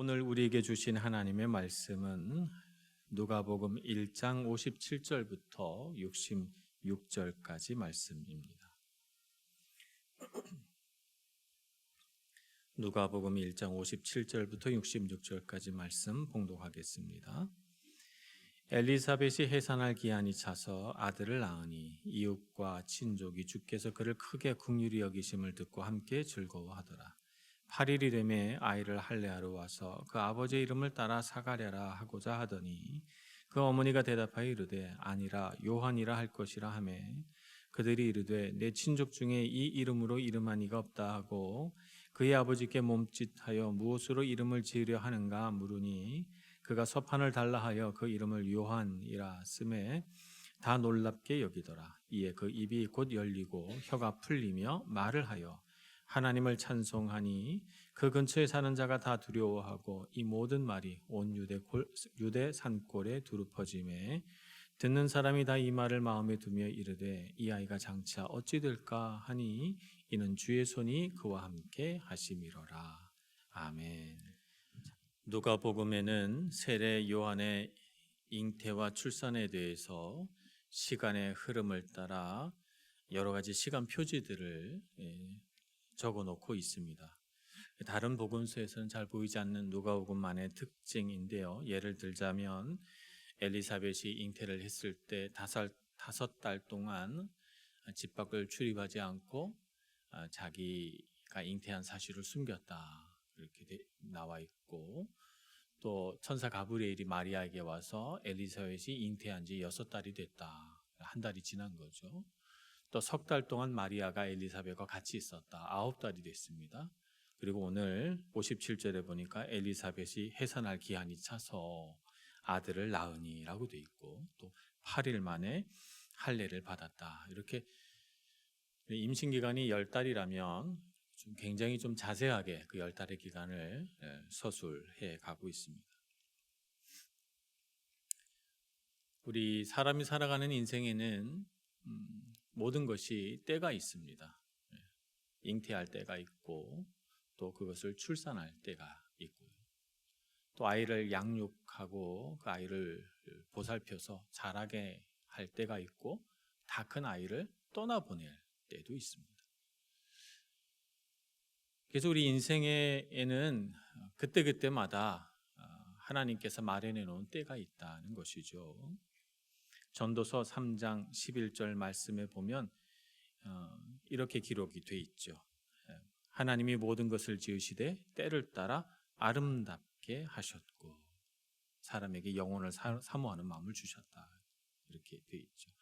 오늘 우리에게 주신 하나님의 말씀은 누가복음 1장 57절부터 66절까지 말씀입니다. 누가복음 1장 57절부터 66절까지 말씀 봉독하겠습니다. 엘리사벳이 해산할 기한이 차서 아들을 낳으니 이웃과 친족이 주께서 그를 크게 긍휼히 여기심을 듣고 함께 즐거워하더라. 8일이 되매 아이를 할례하러 와서 그 아버지의 이름을 따라 사가랴라 하고자 하더니 그 어머니가 대답하여 이르되 아니라 요한이라 할 것이라 하매 그들이 이르되 내 친족 중에 이 이름으로 이름한 이가 없다 하고 그의 아버지께 몸짓하여 무엇으로 이름을 지으려 하는가 물으니 그가 서판을 달라 하여 그 이름을 요한이라 쓰매 다 놀랍게 여기더라. 이에 그 입이 곧 열리고 혀가 풀리며 말을 하여 하나님을 찬송하니 그 근처에 사는 자가 다 두려워하고 이 모든 말이 온 유대 산골에 두루 퍼지매 듣는 사람이 다 이 말을 마음에 두며 이르되 이 아이가 장차 어찌 될까 하니 이는 주의 손이 그와 함께 하심이로라. 아멘. 누가복음에는 세례 요한의 잉태와 출산에 대해서 시간의 흐름을 따라 여러 가지 시간 표지들을 적어놓고 있습니다. 다른 복음서에서는 잘 보이지 않는 누가복음만의 특징인데요. 예를 들자면 엘리사벳이 잉태를 했을 때 다섯 달 동안 집 밖을 출입하지 않고 자기가 잉태한 사실을 숨겼다 이렇게 나와 있고, 또 천사 가브리엘이 마리아에게 와서 엘리사벳이 잉태한 지 6달이 됐다, 한 달이 지난 거죠. 또 3달 동안 마리아가 엘리사벳과 같이 있었다, 9달이 됐습니다. 그리고 오늘 57절에 보니까 엘리사벳이 해산할 기한이 차서 아들을 낳으니라고 돼 있고, 또 8일 만에 할례를 받았다. 이렇게 임신 기간이 10달이라면 굉장히 좀 자세하게 그 10달의 기간을 서술해 가고 있습니다. 우리 사람이 살아가는 인생에는 모든 것이 때가 있습니다. 잉태할 때가 있고, 또 그것을 출산할 때가 있고요. 또 아이를 양육하고 그 아이를 보살펴서 자라게 할 때가 있고, 다 큰 아이를 떠나보낼 때도 있습니다. 그래서 우리 인생에는 그때그때마다 하나님께서 마련해 놓은 때가 있다는 것이죠. 전도서 3장 11절 말씀에 보면 이렇게 기록이 돼 있죠. 하나님이 모든 것을 지으시되 때를 따라 아름답게 하셨고 사람에게 영혼을 사모하는 마음을 주셨다, 이렇게 돼 있죠.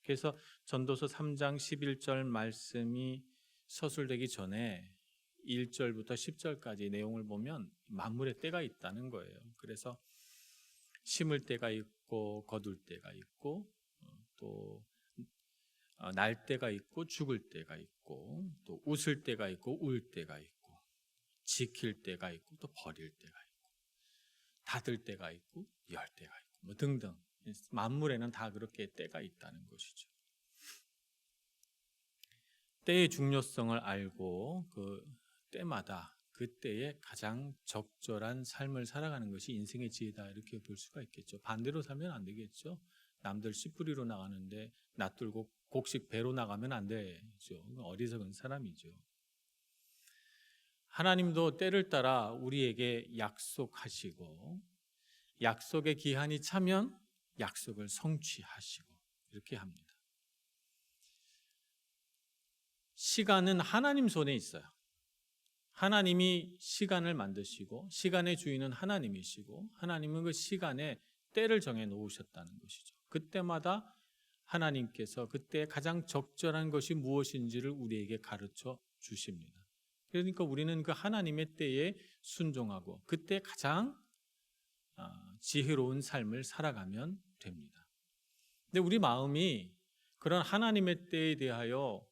그래서 전도서 3장 11절 말씀이 서술되기 전에 1절부터 10절까지 내용을 보면 만물의 때가 있다는 거예요. 그래서 심을 때가 있고 거둘 때가 있고, 또 날 때가 있고 죽을 때가 있고, 또 웃을 때가 있고 울 때가 있고, 지킬 때가 있고 또 버릴 때가 있고, 닫을 때가 있고 열 때가 있고, 뭐 등등 만물에는 다 그렇게 때가 있다는 것이죠. 때의 중요성을 알고 그 때마다 그때에 가장 적절한 삶을 살아가는 것이 인생의 지혜다, 이렇게 볼 수가 있겠죠. 반대로 살면 안 되겠죠. 남들 씨 뿌리로 나가는데 놔둘고 곡식 배로 나가면 안 되죠. 어리석은 사람이죠. 하나님도 때를 따라 우리에게 약속하시고, 약속의 기한이 차면 약속을 성취하시고 이렇게 합니다. 시간은 하나님 손에 있어요. 하나님이 시간을 만드시고 시간의 주인은 하나님이시고, 하나님은 그 시간에 때를 정해 놓으셨다는 것이죠. 그때마다 하나님께서 그때 가장 적절한 것이 무엇인지를 우리에게 가르쳐 주십니다. 그러니까 우리는 그 하나님의 때에 순종하고 그때 가장 지혜로운 삶을 살아가면 됩니다. 근데 우리 마음이 그런 하나님의 때에 대하여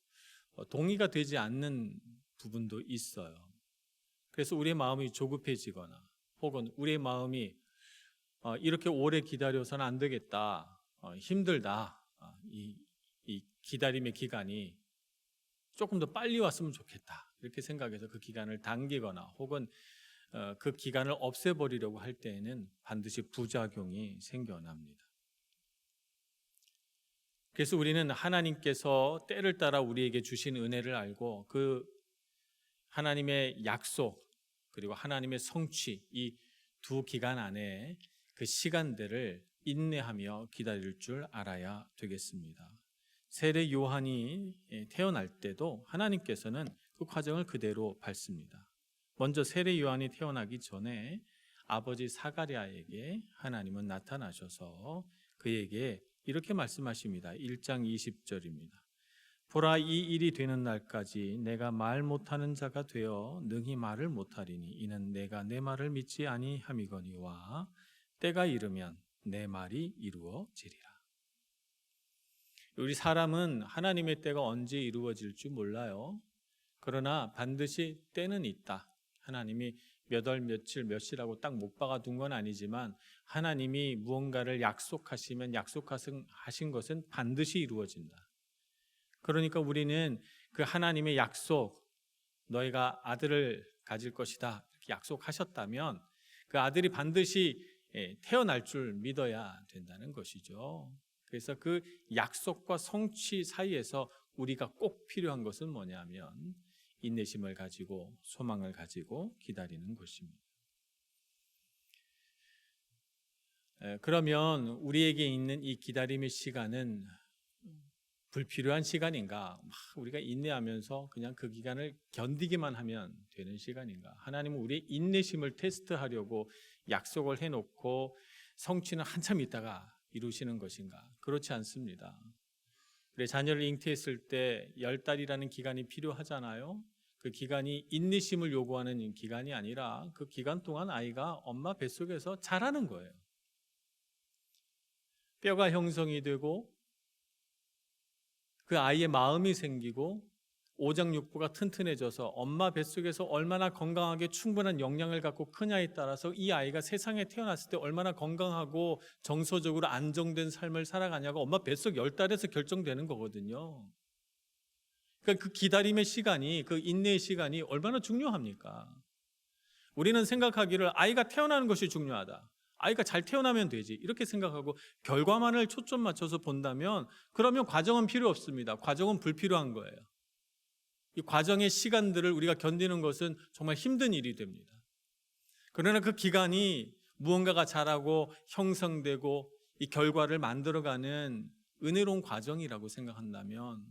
동의가 되지 않는 부분도 있어요. 그래서 우리의 마음이 조급해지거나, 혹은 우리의 마음이 이렇게 오래 기다려서는 안 되겠다, 힘들다, 이 기다림의 기간이 조금 더 빨리 왔으면 좋겠다, 이렇게 생각해서 그 기간을 당기거나, 혹은 그 기간을 없애버리려고 할 때에는 반드시 부작용이 생겨납니다. 그래서 우리는 하나님께서 때를 따라 우리에게 주신 은혜를 알고 그 하나님의 약속 그리고 하나님의 성취 이 두 기간 안에 그 시간들을 인내하며 기다릴 줄 알아야 되겠습니다. 세례 요한이 태어날 때도 하나님께서는 그 과정을 그대로 밟습니다. 먼저 세례 요한이 태어나기 전에 아버지 사가랴에게 하나님은 나타나셔서 그에게 이렇게 말씀하십니다. 1장 20절입니다. 보라, 이 일이 되는 날까지 내가 말 못하는 자가 되어 능히 말을 못하리니 이는 내가 내 말을 믿지 아니함이거니와 때가 이르면 내 말이 이루어지리라. 우리 사람은 하나님의 때가 언제 이루어질지 몰라요. 그러나 반드시 때는 있다. 하나님이 몇 월 며칠 몇 시라고 딱 못 박아둔 건 아니지만 하나님이 무언가를 약속하시면 약속하신 것은 반드시 이루어진다. 그러니까 우리는 그 하나님의 약속, 너희가 아들을 가질 것이다 이렇게 약속하셨다면 그 아들이 반드시 태어날 줄 믿어야 된다는 것이죠. 그래서 그 약속과 성취 사이에서 우리가 꼭 필요한 것은 뭐냐면 인내심을 가지고 소망을 가지고 기다리는 것입니다. 그러면 우리에게 있는 이 기다림의 시간은 불필요한 시간인가? 우리가 인내하면서 그냥 그 기간을 견디기만 하면 되는 시간인가? 하나님은 우리의 인내심을 테스트하려고 약속을 해놓고 성취는 한참 있다가 이루시는 것인가? 그렇지 않습니다. 그래, 자녀를 잉태했을 때 10달이라는 기간이 필요하잖아요. 그 기간이 인내심을 요구하는 기간이 아니라 그 기간 동안 아이가 엄마 뱃속에서 자라는 거예요. 뼈가 형성이 되고 그 아이의 마음이 생기고 오장육부가 튼튼해져서 엄마 뱃속에서 얼마나 건강하게 충분한 영양을 갖고 크냐에 따라서 이 아이가 세상에 태어났을 때 얼마나 건강하고 정서적으로 안정된 삶을 살아가냐가 엄마 뱃속 10달에서 결정되는 거거든요. 그러니까 그 기다림의 시간이, 그 인내의 시간이 얼마나 중요합니까? 우리는 생각하기를 아이가 태어나는 것이 중요하다. 아이가 잘 태어나면 되지. 이렇게 생각하고 결과만을 초점 맞춰서 본다면 그러면 과정은 필요 없습니다. 과정은 불필요한 거예요. 이 과정의 시간들을 우리가 견디는 것은 정말 힘든 일이 됩니다. 그러나 그 기간이 무언가가 자라고 형성되고 이 결과를 만들어가는 은혜로운 과정이라고 생각한다면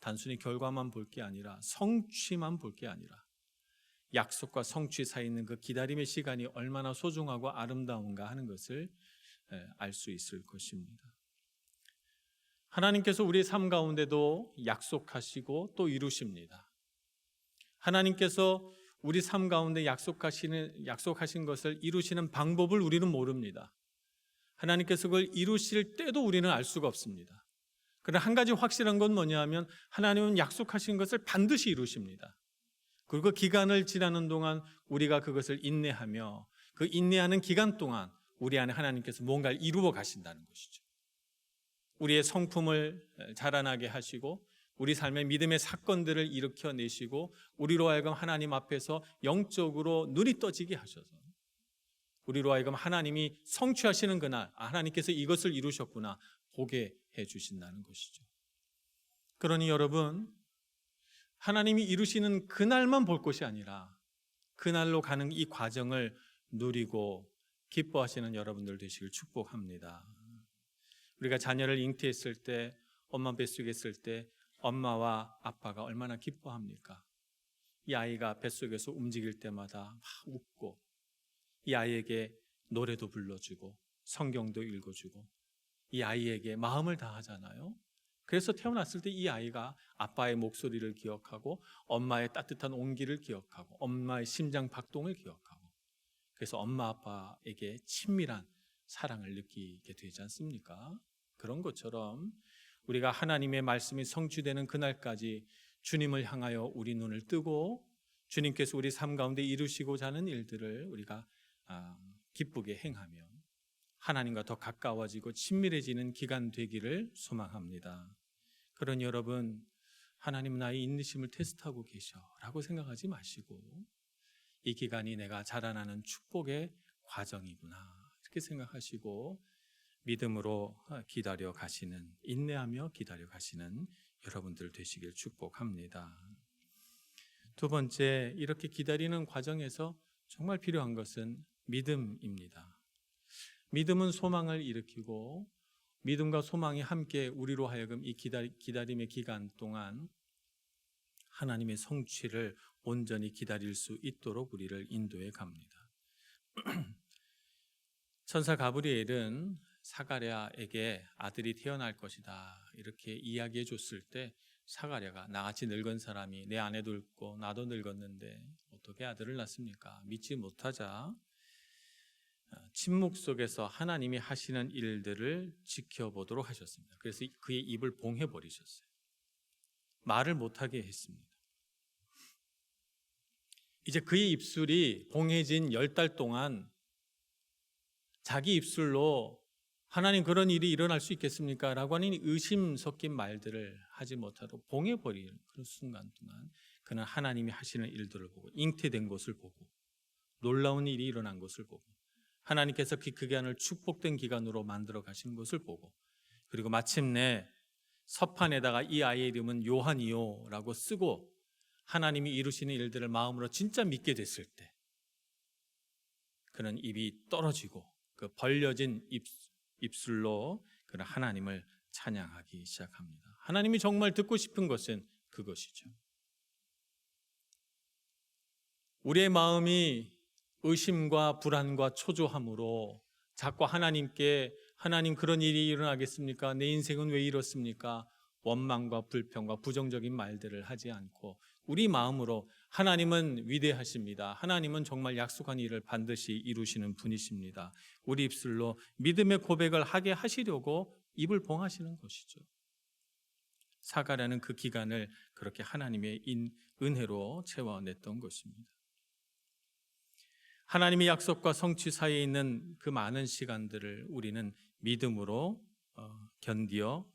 단순히 결과만 볼 게 아니라 성취만 볼 게 아니라 약속과 성취 사이에 있는 그 기다림의 시간이 얼마나 소중하고 아름다운가 하는 것을 알 수 있을 것입니다. 하나님께서 우리의 삶 가운데도 약속하시고 또 이루십니다. 하나님께서 우리 삶 가운데 약속하신 것을 이루시는 방법을 우리는 모릅니다. 하나님께서 그걸 이루실 때도 우리는 알 수가 없습니다. 그러나 한 가지 확실한 건 뭐냐면 하나님은 약속하신 것을 반드시 이루십니다. 그리고 기간을 지나는 동안 우리가 그것을 인내하며 그 인내하는 기간 동안 우리 안에 하나님께서 뭔가를 이루어 가신다는 것이죠. 우리의 성품을 자라나게 하시고 우리 삶의 믿음의 사건들을 일으켜내시고 우리로 하여금 하나님 앞에서 영적으로 눈이 떠지게 하셔서 우리로 하여금 하나님이 성취하시는 그날 하나님께서 이것을 이루셨구나 보게 해주신다는 것이죠. 그러니 여러분 하나님이 이루시는 그날만 볼 것이 아니라 그날로 가는 이 과정을 누리고 기뻐하시는 여러분들 되시길 축복합니다. 우리가 자녀를 잉태했을 때 엄마 뱃속에 있을 때 엄마와 아빠가 얼마나 기뻐합니까? 이 아이가 뱃속에서 움직일 때마다 막 웃고 이 아이에게 노래도 불러주고 성경도 읽어주고 이 아이에게 마음을 다하잖아요. 그래서 태어났을 때 이 아이가 아빠의 목소리를 기억하고 엄마의 따뜻한 온기를 기억하고 엄마의 심장 박동을 기억하고 그래서 엄마 아빠에게 친밀한 사랑을 느끼게 되지 않습니까? 그런 것처럼 우리가 하나님의 말씀이 성취되는 그날까지 주님을 향하여 우리 눈을 뜨고 주님께서 우리 삶 가운데 이루시고자 하는 일들을 우리가 기쁘게 행하며 하나님과 더 가까워지고 친밀해지는 기간 되기를 소망합니다. 그러니 여러분 하나님은 나의 인내심을 테스트하고 계셔 라고 생각하지 마시고 이 기간이 내가 자라나는 축복의 과정이구나 이렇게 생각하시고 믿음으로 기다려 가시는, 인내하며 기다려 가시는 여러분들 되시길 축복합니다. 두 번째, 이렇게 기다리는 과정에서 정말 필요한 것은 믿음입니다. 믿음은 소망을 일으키고 믿음과 소망이 함께 우리로 하여금 이 기다림의 기간 동안 하나님의 성취를 온전히 기다릴 수 있도록 우리를 인도해 갑니다. 천사 가브리엘은 사가랴에게 아들이 태어날 것이다 이렇게 이야기해 줬을 때 사가랴가 나같이 늙은 사람이 내 아내도 늙고 나도 늙었는데 어떻게 아들을 낳습니까? 믿지 못하자 침묵 속에서 하나님이 하시는 일들을 지켜보도록 하셨습니다. 그래서 그의 입을 봉해버리셨어요. 말을 못하게 했습니다. 이제 그의 입술이 봉해진 10달 동안 자기 입술로 하나님 그런 일이 일어날 수 있겠습니까? 라고 하는 의심 섞인 말들을 하지 못하도록 봉해버리는 그런 순간 동안 그는 하나님이 하시는 일들을 보고 잉태된 것을 보고 놀라운 일이 일어난 것을 보고 하나님께서 그 기간을 축복된 기간으로 만들어 가신 것을 보고 그리고 마침내 서판에다가 이 아이의 이름은 요한이요 라고 쓰고 하나님이 이루시는 일들을 마음으로 진짜 믿게 됐을 때 그는 입이 떨어지고 그 벌려진 입술로 그는 하나님을 찬양하기 시작합니다. 하나님이 정말 듣고 싶은 것은 그것이죠. 우리의 마음이 의심과 불안과 초조함으로 자꾸 하나님께 하나님 그런 일이 일어나겠습니까? 내 인생은 왜 이렇습니까? 원망과 불평과 부정적인 말들을 하지 않고 우리 마음으로 하나님은 위대하십니다. 하나님은 정말 약속한 일을 반드시 이루시는 분이십니다. 우리 입술로 믿음의 고백을 하게 하시려고 입을 봉하시는 것이죠. 사가랴는 그 기간을 그렇게 하나님의 은혜로 채워냈던 것입니다. 하나님의 약속과 성취 사이에 있는 그 많은 시간들을 우리는 믿음으로 견디어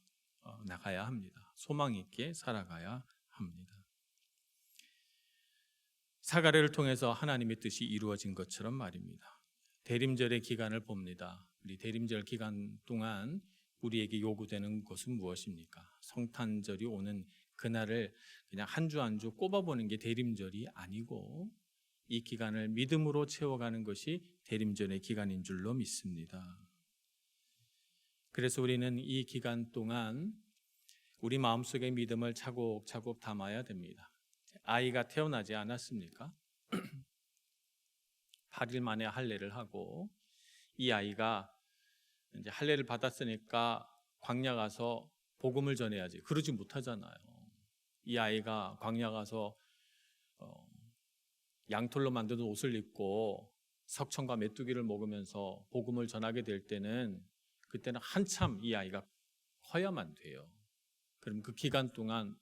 나가야 합니다. 소망 있게 살아가야 합니다. 사가랴를 통해서 하나님의 뜻이 이루어진 것처럼 말입니다. 대림절의 기간을 봅니다. 우리 대림절 기간 동안 우리에게 요구되는 것은 무엇입니까? 성탄절이 오는 그날을 그냥 한 주 한 주 꼽아보는 게 대림절이 아니고 이 기간을 믿음으로 채워가는 것이 대림절의 기간인 줄로 믿습니다. 그래서 우리는 이 기간 동안 우리 마음속의 믿음을 차곡차곡 담아야 됩니다. 아이가 태어나지 않았습니까? 8일 만에 할례를 하고 이 아이가 이제 할례를 받았으니까 광야 가서 복음을 전해야지. 그러지 못하잖아요. 이 아이가 광야 가서 양털로 만든 옷을 입고 석청과 메뚜기를 먹으면서 복음을 전하게 될 때는 그때는 한참 이 아이가 커야만 돼요. 그럼 그 기간 동안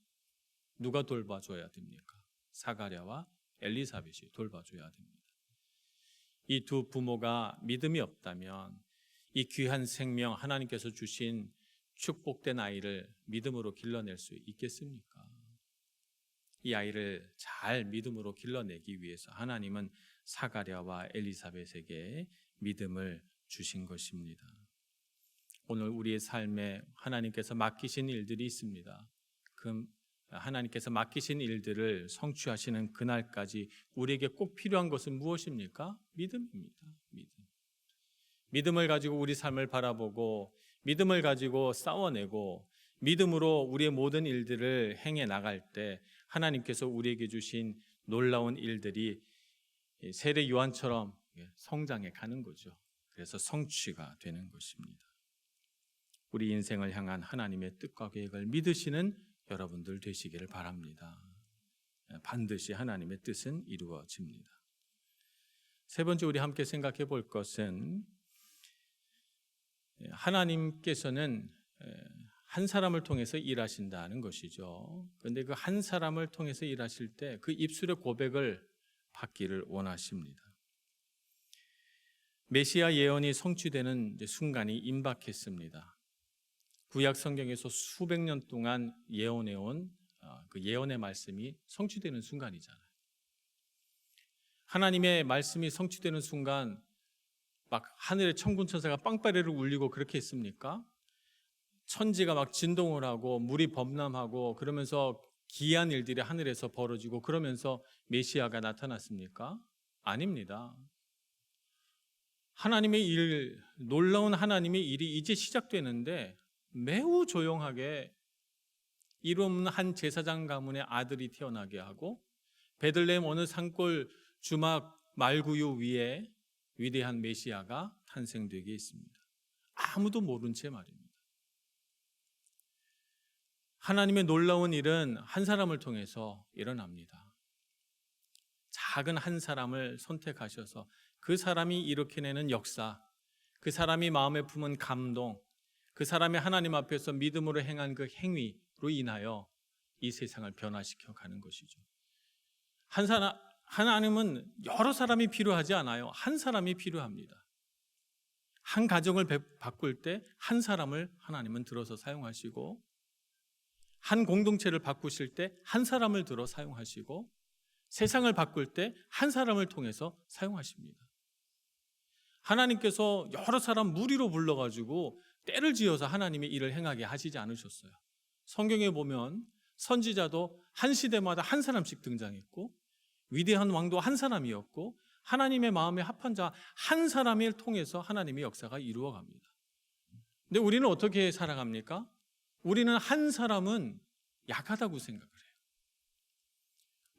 누가 돌봐줘야 됩니까? 사가랴와 엘리사벳이 돌봐줘야 됩니다. 이 두 부모가 믿음이 없다면 이 귀한 생명 하나님께서 주신 축복된 아이를 믿음으로 길러낼 수 있겠습니까? 이 아이를 잘 믿음으로 길러내기 위해서 하나님은 사가랴와 엘리사벳에게 믿음을 주신 것입니다. 오늘 우리의 삶에 하나님께서 맡기신 일들이 있습니다. 그 하나님께서 맡기신 일들을 성취하시는 그날까지 우리에게 꼭 필요한 것은 무엇입니까? 믿음입니다. 믿음을 가지고 우리 삶을 바라보고 믿음을 가지고 싸워내고 믿음으로 우리의 모든 일들을 행해 나갈 때 하나님께서 우리에게 주신 놀라운 일들이 세례 요한처럼 성장해 가는 거죠. 그래서 성취가 되는 것입니다. 우리 인생을 향한 하나님의 뜻과 계획을 믿으시는 여러분들 되시기를 바랍니다. 반드시 하나님의 뜻은 이루어집니다. 세 번째 우리 함께 생각해 볼 것은 하나님께서는 한 사람을 통해서 일하신다는 것이죠. 그런데 그 한 사람을 통해서 일하실 때 그 입술의 고백을 받기를 원하십니다. 메시아 예언이 성취되는 순간이 임박했습니다. 구약 성경에서 수백 년 동안 예언해온 그 예언의 말씀이 성취되는 순간이잖아요. 하나님의 말씀이 성취되는 순간 막 하늘의 천군 천사가 빵빠레를 울리고 그렇게 했습니까? 천지가 막 진동을 하고 물이 범람하고 그러면서 기이한 일들이 하늘에서 벌어지고 그러면서 메시아가 나타났습니까? 아닙니다. 하나님의 일, 놀라운 하나님의 일이 이제 시작되는데 매우 조용하게 이름 한 제사장 가문의 아들이 태어나게 하고 베들레헴 어느 산골 주막 말구유 위에 위대한 메시아가 탄생되게 했습니다. 아무도 모른 채 말입니다. 하나님의 놀라운 일은 한 사람을 통해서 일어납니다. 작은 한 사람을 선택하셔서 그 사람이 일으켜내는 역사, 그 사람이 마음에 품은 감동, 그 사람이 하나님 앞에서 믿음으로 행한 그 행위로 인하여 이 세상을 변화시켜 가는 것이죠. 하나님은 여러 사람이 필요하지 않아요. 한 사람이 필요합니다. 한 가정을 바꿀 때 한 사람을 하나님은 들어서 사용하시고, 한 공동체를 바꾸실 때 한 사람을 들어 사용하시고, 세상을 바꿀 때 한 사람을 통해서 사용하십니다. 하나님께서 여러 사람 무리로 불러가지고 때를 지어서 하나님의 일을 행하게 하시지 않으셨어요. 성경에 보면 선지자도 한 시대마다 한 사람씩 등장했고, 위대한 왕도 한 사람이었고, 하나님의 마음에 합한 자 한 사람을 통해서 하나님의 역사가 이루어갑니다. 근데 우리는 어떻게 살아갑니까? 우리는 한 사람은 약하다고 생각을 해요.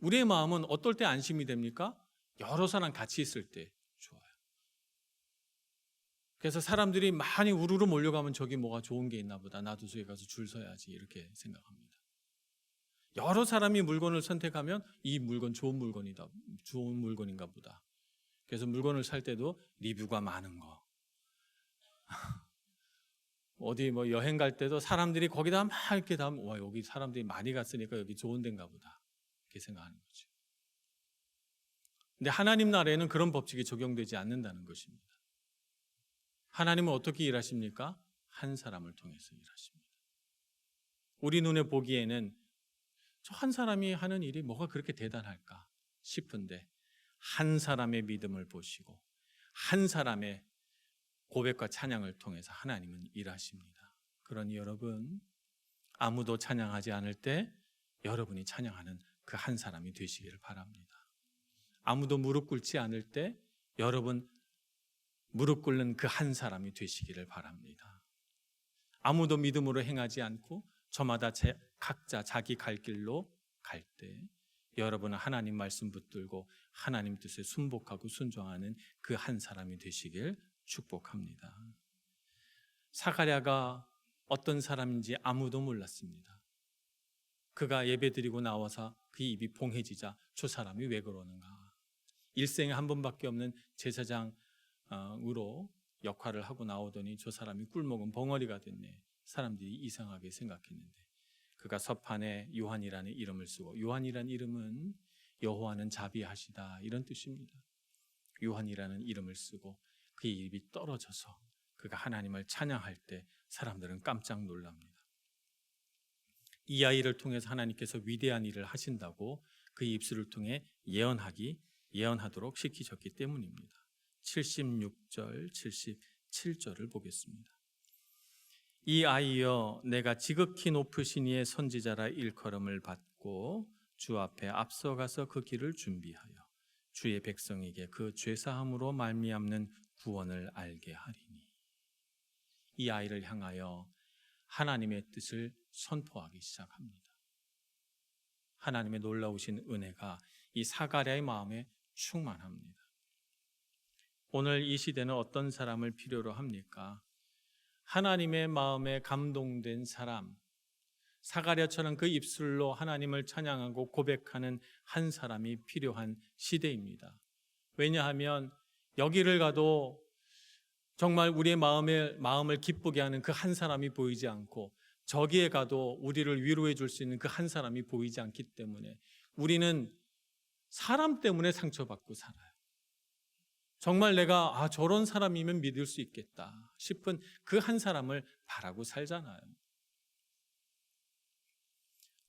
우리의 마음은 어떨 때 안심이 됩니까? 여러 사람 같이 있을 때 좋아요. 그래서 사람들이 많이 우르르 몰려가면 저기 뭐가 좋은 게 있나 보다. 나도 저기 가서 줄 서야지 이렇게 생각합니다. 여러 사람이 물건을 선택하면 이 물건 좋은 물건인가 보다. 그래서 물건을 살 때도 리뷰가 많은 거. 어디 뭐 여행 갈 때도 사람들이 거기다 막 이렇게 다면 와, 여기 사람들이 많이 갔으니까 여기 좋은 데인가 보다. 이렇게 생각하는 거죠. 근데 하나님 나라에는 그런 법칙이 적용되지 않는다는 것입니다. 하나님은 어떻게 일하십니까? 한 사람을 통해서 일하십니다. 우리 눈에 보기에는 저 한 사람이 하는 일이 뭐가 그렇게 대단할까 싶은데 한 사람의 믿음을 보시고 한 사람의 고백과 찬양을 통해서 하나님은 일하십니다. 그러니 여러분, 아무도 찬양하지 않을 때 여러분이 찬양하는 그 한 사람이 되시기를 바랍니다. 아무도 무릎 꿇지 않을 때 여러분 무릎 꿇는 그 한 사람이 되시기를 바랍니다. 아무도 믿음으로 행하지 않고 저마다 각자 자기 갈 길로 갈 때 여러분은 하나님 말씀 붙들고 하나님 뜻에 순복하고 순종하는 그 한 사람이 되시길 축복합니다. 사가랴가 어떤 사람인지 아무도 몰랐습니다. 그가 예배드리고 나와서 그 입이 봉해지자 저 사람이 왜 그러는가. 일생에 한 번밖에 없는 제사장으로 역할을 하고 나오더니 저 사람이 꿀먹은 벙어리가 됐네. 사람들이 이상하게 생각했는데 그가 서판에 요한이라는 이름을 쓰고, 요한이라는 이름은 여호와는 자비하시다 이런 뜻입니다. 요한이라는 이름을 쓰고 그의 입이 떨어져서 그가 하나님을 찬양할 때 사람들은 깜짝 놀랍니다. 이 아이를 통해서 하나님께서 위대한 일을 하신다고 그의 입술을 통해 예언하도록 시키셨기 때문입니다. 76절, 77절을 보겠습니다. 이 아이여, 내가 지극히 높으신 이의 선지자라 일컬음을 받고 주 앞에 앞서가서 그 길을 준비하여 주의 백성에게 그 죄사함으로 말미암는 구원을 알게 하리니. 이 아이를 향하여 하나님의 뜻을 선포하기 시작합니다. 하나님의 놀라우신 은혜가 이 사가랴의 마음에 충만합니다. 오늘 이 시대는 어떤 사람을 필요로 합니까? 하나님의 마음에 감동된 사람, 사가랴처럼 그 입술로 하나님을 찬양하고 고백하는 한 사람이 필요한 시대입니다. 왜냐하면 여기를 가도 정말 우리의 마음을 기쁘게 하는 그 한 사람이 보이지 않고 저기에 가도 우리를 위로해 줄 수 있는 그 한 사람이 보이지 않기 때문에 우리는 사람 때문에 상처받고 살아요. 정말 내가 저런 사람이면 믿을 수 있겠다 싶은 그 한 사람을 바라고 살잖아요.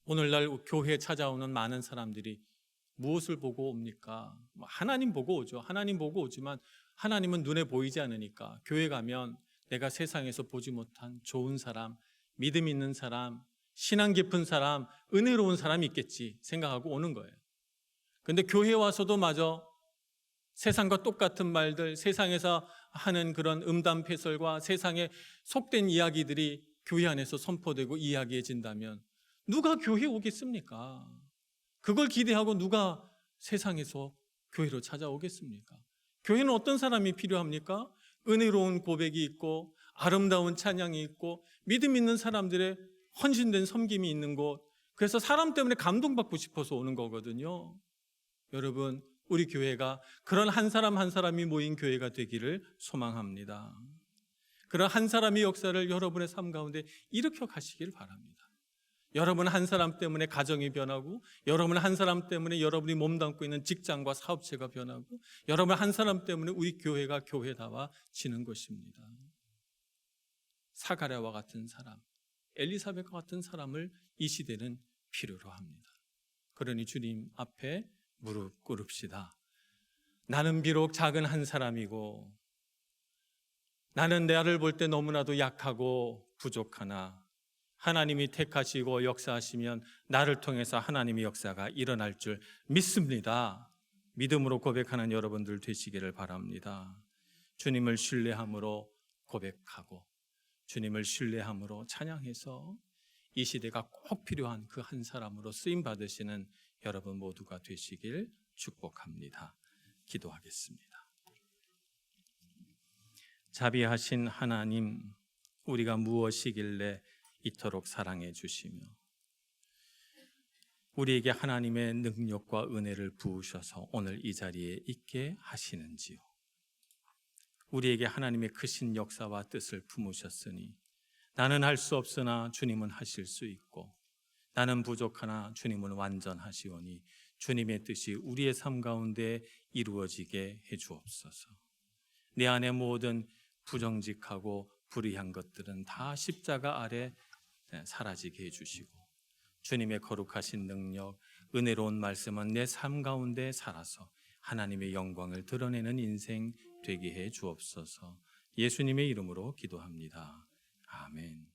오늘날 교회에 찾아오는 많은 사람들이 무엇을 보고 옵니까? 하나님 보고 오죠. 하나님 보고 오지만 하나님은 눈에 보이지 않으니까 교회 가면 내가 세상에서 보지 못한 좋은 사람, 믿음 있는 사람, 신앙 깊은 사람, 은혜로운 사람이 있겠지 생각하고 오는 거예요. 근데 교회 와서도 마저 세상과 똑같은 말들, 세상에서 하는 그런 음담패설과 세상에 속된 이야기들이 교회 안에서 선포되고 이야기해진다면 누가 교회에 오겠습니까? 그걸 기대하고 누가 세상에서 교회로 찾아오겠습니까? 교회는 어떤 사람이 필요합니까? 은혜로운 고백이 있고 아름다운 찬양이 있고 믿음 있는 사람들의 헌신된 섬김이 있는 곳, 그래서 사람 때문에 감동받고 싶어서 오는 거거든요. 여러분, 우리 교회가 그런 한 사람 한 사람이 모인 교회가 되기를 소망합니다. 그런 한 사람의 역사를 여러분의 삶 가운데 일으켜 가시길 바랍니다. 여러분 한 사람 때문에 가정이 변하고, 여러분 한 사람 때문에 여러분이 몸담고 있는 직장과 사업체가 변하고, 여러분 한 사람 때문에 우리 교회가 교회다워지는 것입니다. 사가랴와 같은 사람, 엘리사벳과 같은 사람을 이 시대는 필요로 합니다. 그러니 주님 앞에 무릎 꿇읍시다. 나는 비록 작은 한 사람이고, 나는 나를 볼 때 너무나도 약하고 부족하나 하나님이 택하시고 역사하시면 나를 통해서 하나님의 역사가 일어날 줄 믿습니다. 믿음으로 고백하는 여러분들 되시기를 바랍니다. 주님을 신뢰함으로 고백하고 주님을 신뢰함으로 찬양해서 이 시대가 꼭 필요한 그 한 사람으로 쓰임 받으시는 여러분 모두가 되시길 축복합니다. 기도하겠습니다. 자비하신 하나님, 우리가 무엇이길래 이토록 사랑해 주시며 우리에게 하나님의 능력과 은혜를 부으셔서 오늘 이 자리에 있게 하시는지요. 우리에게 하나님의 크신 역사와 뜻을 품으셨으니 나는 할 수 없으나 주님은 하실 수 있고, 나는 부족하나 주님은 완전하시오니 주님의 뜻이 우리의 삶 가운데 이루어지게 해 주옵소서. 내 안에 모든 부정직하고 불의한 것들은 다 십자가 아래 사라지게 해주시고, 주님의 거룩하신 능력, 은혜로운 말씀은 내 삶 가운데 살아서 하나님의 영광을 드러내는 인생 되게 해 주옵소서. 예수님의 이름으로 기도합니다. 아멘.